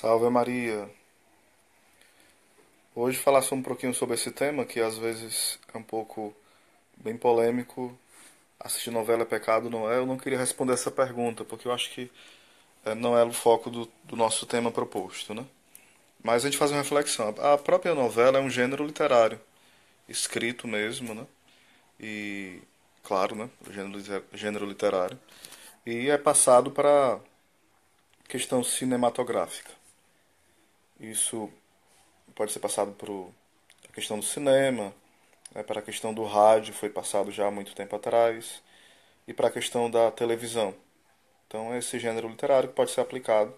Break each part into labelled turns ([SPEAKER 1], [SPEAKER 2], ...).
[SPEAKER 1] Salve Maria! Hoje falar um pouquinho sobre esse tema que às vezes é um pouco bem polêmico. Assistir novela é pecado, não é? Eu não queria responder essa pergunta porque eu acho que não é o foco do nosso tema proposto, né? Mas a gente faz uma reflexão. A própria novela é um gênero literário, escrito mesmo, né? E, claro, né? O gênero literário. E é passado para questão cinematográfica. Isso pode ser passado para a questão do cinema, né, para a questão do rádio, foi passado já há muito tempo atrás, e para a questão da televisão. Então, é esse gênero literário que pode ser aplicado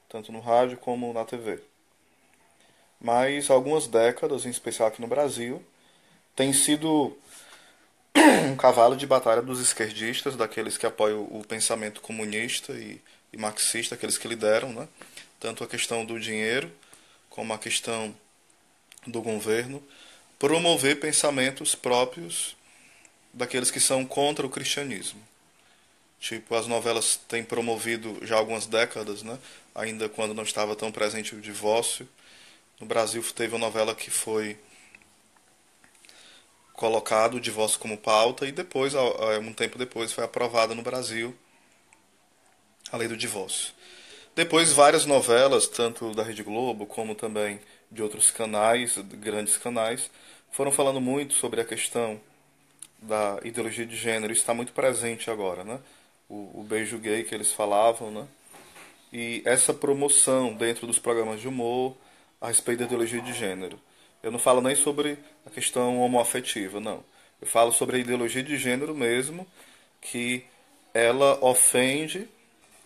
[SPEAKER 1] tanto no rádio como na TV. Mas algumas décadas, em especial aqui no Brasil, tem sido um cavalo de batalha dos esquerdistas, daqueles que apoiam o pensamento comunista e marxista, aqueles que lideram, né? Tanto a questão do dinheiro como a questão do governo, promover pensamentos próprios daqueles que são contra o cristianismo. Tipo, as novelas têm promovido já há algumas décadas, né? Ainda quando não estava tão presente o divórcio. No Brasil teve uma novela que foi colocado o divórcio como pauta e depois, um tempo depois, foi aprovada no Brasil a lei do divórcio. Depois várias novelas, tanto da Rede Globo como também de outros canais, grandes canais, foram falando muito sobre a questão da ideologia de gênero. Isso está muito presente agora, né? O beijo gay que eles falavam, né? E essa promoção dentro dos programas de humor a respeito da ideologia de gênero. Eu não falo nem sobre a questão homoafetiva, não. Eu falo sobre a ideologia de gênero mesmo, que ela ofende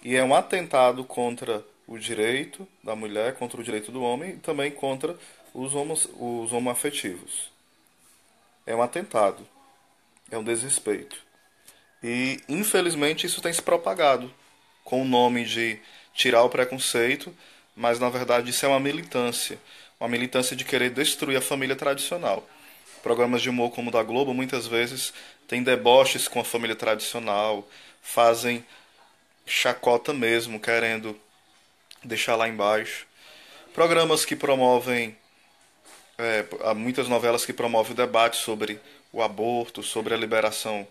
[SPEAKER 1] e é um atentado contra o direito da mulher, contra o direito do homem e também contra os homoafetivos. É um atentado, é um desrespeito. E, infelizmente, isso tem se propagado com o nome de tirar o preconceito, mas na verdade isso é uma militância de querer destruir a família tradicional. Programas de humor como o da Globo muitas vezes têm deboches com a família tradicional, fazem chacota mesmo, querendo deixar lá embaixo. Programas que promovem, há muitas novelas que promovem o debate sobre o aborto, sobre a liberação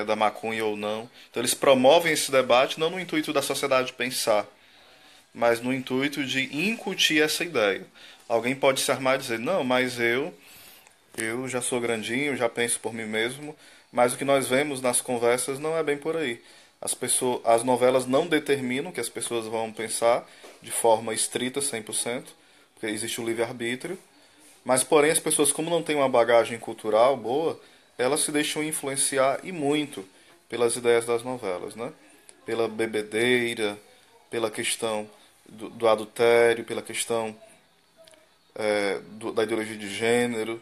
[SPEAKER 1] da maconha ou não. Então eles promovem esse debate não no intuito da sociedade pensar, mas no intuito de incutir essa ideia. Alguém pode se armar e dizer, não, mas eu já sou grandinho, já penso por mim mesmo, mas o que nós vemos nas conversas não é bem por aí. As novelas não determinam o que as pessoas vão pensar de forma estrita, 100%, porque existe o livre-arbítrio, mas porém as pessoas, como não têm uma bagagem cultural boa, elas se deixam influenciar e muito pelas ideias das novelas, né? Pela bebedeira, pela questão do adultério, pela questão da ideologia de gênero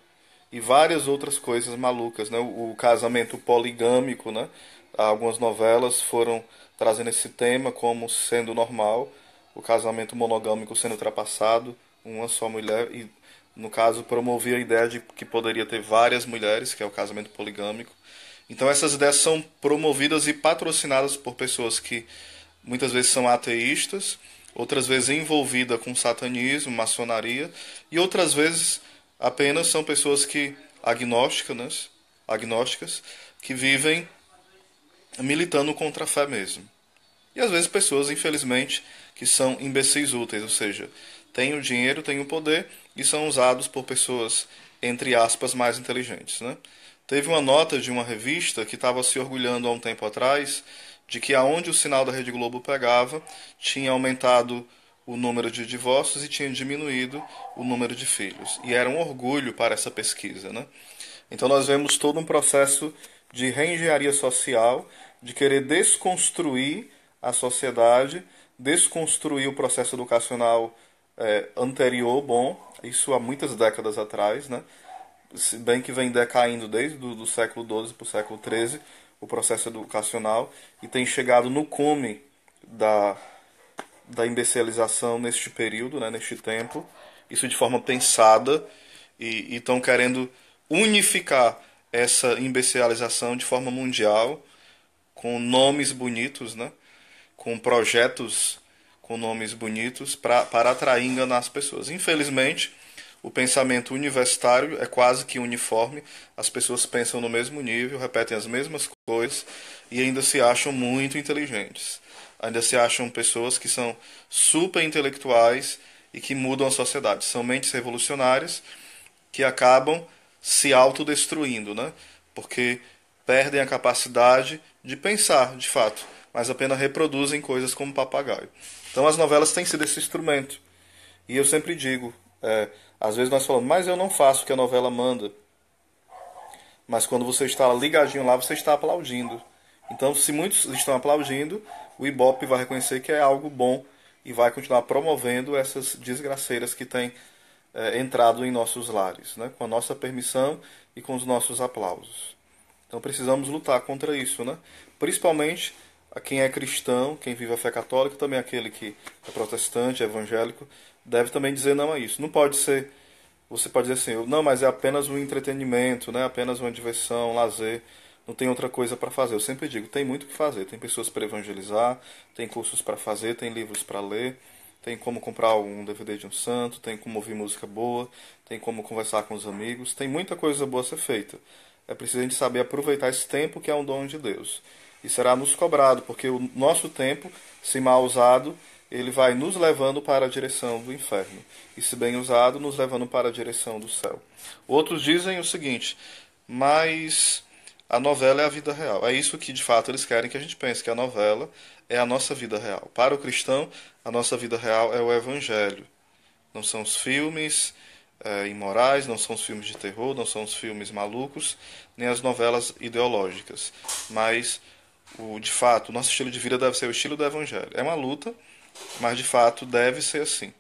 [SPEAKER 1] e várias outras coisas malucas, né? O casamento poligâmico, né? Algumas novelas foram trazendo esse tema como sendo normal, o casamento monogâmico sendo ultrapassado, uma só mulher e no caso promovia a ideia de que poderia ter várias mulheres, que é o casamento poligâmico. Então essas ideias são promovidas e patrocinadas por pessoas que muitas vezes são ateístas, outras vezes envolvidas com satanismo, maçonaria, e outras vezes apenas são pessoas que agnósticas, né? Agnósticas, que vivem militando contra a fé mesmo. E às vezes pessoas, infelizmente, que são imbecis úteis, ou seja, têm o dinheiro, têm o poder e são usados por pessoas, entre aspas, mais inteligentes. Né? Teve uma nota de uma revista que estava se orgulhando há um tempo atrás de que aonde o sinal da Rede Globo pegava, tinha aumentado o número de divórcios e tinha diminuído o número de filhos. E era um orgulho para essa pesquisa. Né? Então nós vemos todo um processo de reengenharia social, de querer desconstruir a sociedade, desconstruir o processo educacional anterior, bom, isso há muitas décadas atrás, né? Se bem que vem decaindo desde do século XII para o século XIII, o processo educacional, e tem chegado no cume da, da imbecilização neste período, né, neste tempo, isso de forma pensada, e estão querendo unificar essa imbecilização de forma mundial, com nomes bonitos, né, com projetos com nomes bonitos para atrair e enganar as pessoas. Infelizmente, o pensamento universitário é quase que uniforme, as pessoas pensam no mesmo nível, repetem as mesmas coisas e ainda se acham muito inteligentes. Ainda se acham pessoas que são super intelectuais e que mudam a sociedade. São mentes revolucionárias que acabam se autodestruindo, né? Porque perdem a capacidade de pensar, de fato, mas apenas reproduzem coisas como papagaio. Então as novelas têm sido esse instrumento. E eu sempre digo, às vezes nós falamos, mas eu não faço o que a novela manda. Mas quando você está ligadinho lá, você está aplaudindo. Então, se muitos estão aplaudindo, o Ibope vai reconhecer que é algo bom e vai continuar promovendo essas desgraceiras que têm entrado em nossos lares, né? Com a nossa permissão e com os nossos aplausos. Então precisamos lutar contra isso, né? Principalmente a quem é cristão, quem vive a fé católica, também aquele que é protestante, evangélico, deve também dizer não a isso. Não pode ser, você pode dizer assim, não, mas é apenas um entretenimento, né? Apenas uma diversão, um lazer, não tem outra coisa para fazer. Eu sempre digo, tem muito o que fazer. Tem pessoas para evangelizar, tem cursos para fazer, tem livros para ler, tem como comprar um DVD de um santo, tem como ouvir música boa, tem como conversar com os amigos, tem muita coisa boa a ser feita. É preciso a gente saber aproveitar esse tempo que é um dom de Deus. E será nos cobrado, porque o nosso tempo, se mal usado, ele vai nos levando para a direção do inferno. E se bem usado, nos levando para a direção do céu. Outros dizem o seguinte, mas a novela é a vida real. É isso que de fato eles querem que a gente pense, que a novela é a nossa vida real. Para o cristão, a nossa vida real é o evangelho. Não são os filmes imorais, não são os filmes de terror, não são os filmes malucos, nem as novelas ideológicas. Mas, de fato, o nosso estilo de vida deve ser o estilo do evangelho. É uma luta, mas de fato deve ser assim.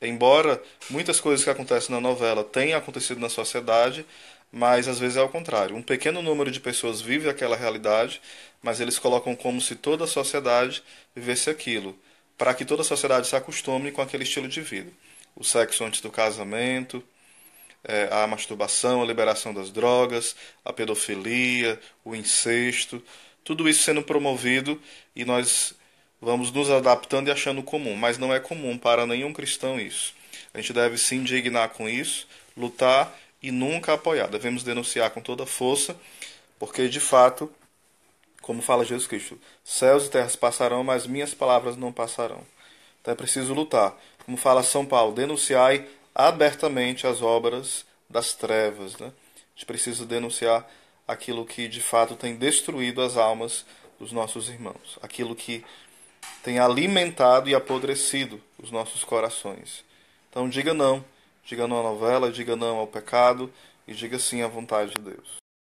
[SPEAKER 1] Embora muitas coisas que acontecem na novela tenham acontecido na sociedade, mas às vezes é ao contrário. Um pequeno número de pessoas vive aquela realidade, mas eles colocam como se toda a sociedade vivesse aquilo, para que toda a sociedade se acostume com aquele estilo de vida. O sexo antes do casamento, a masturbação, a liberação das drogas, a pedofilia, o incesto, tudo isso sendo promovido e nós vamos nos adaptando e achando comum, mas não é comum para nenhum cristão isso. A gente deve se indignar com isso, lutar e nunca apoiar. Devemos denunciar com toda força, porque de fato, como fala Jesus Cristo, céus e terras passarão, mas minhas palavras não passarão. Então é preciso lutar. Como fala São Paulo, denunciai abertamente as obras das trevas. Né? A gente precisa denunciar aquilo que de fato tem destruído as almas dos nossos irmãos. Aquilo que tem alimentado e apodrecido os nossos corações. Então diga não. Diga não à novela, diga não ao pecado e diga sim à vontade de Deus.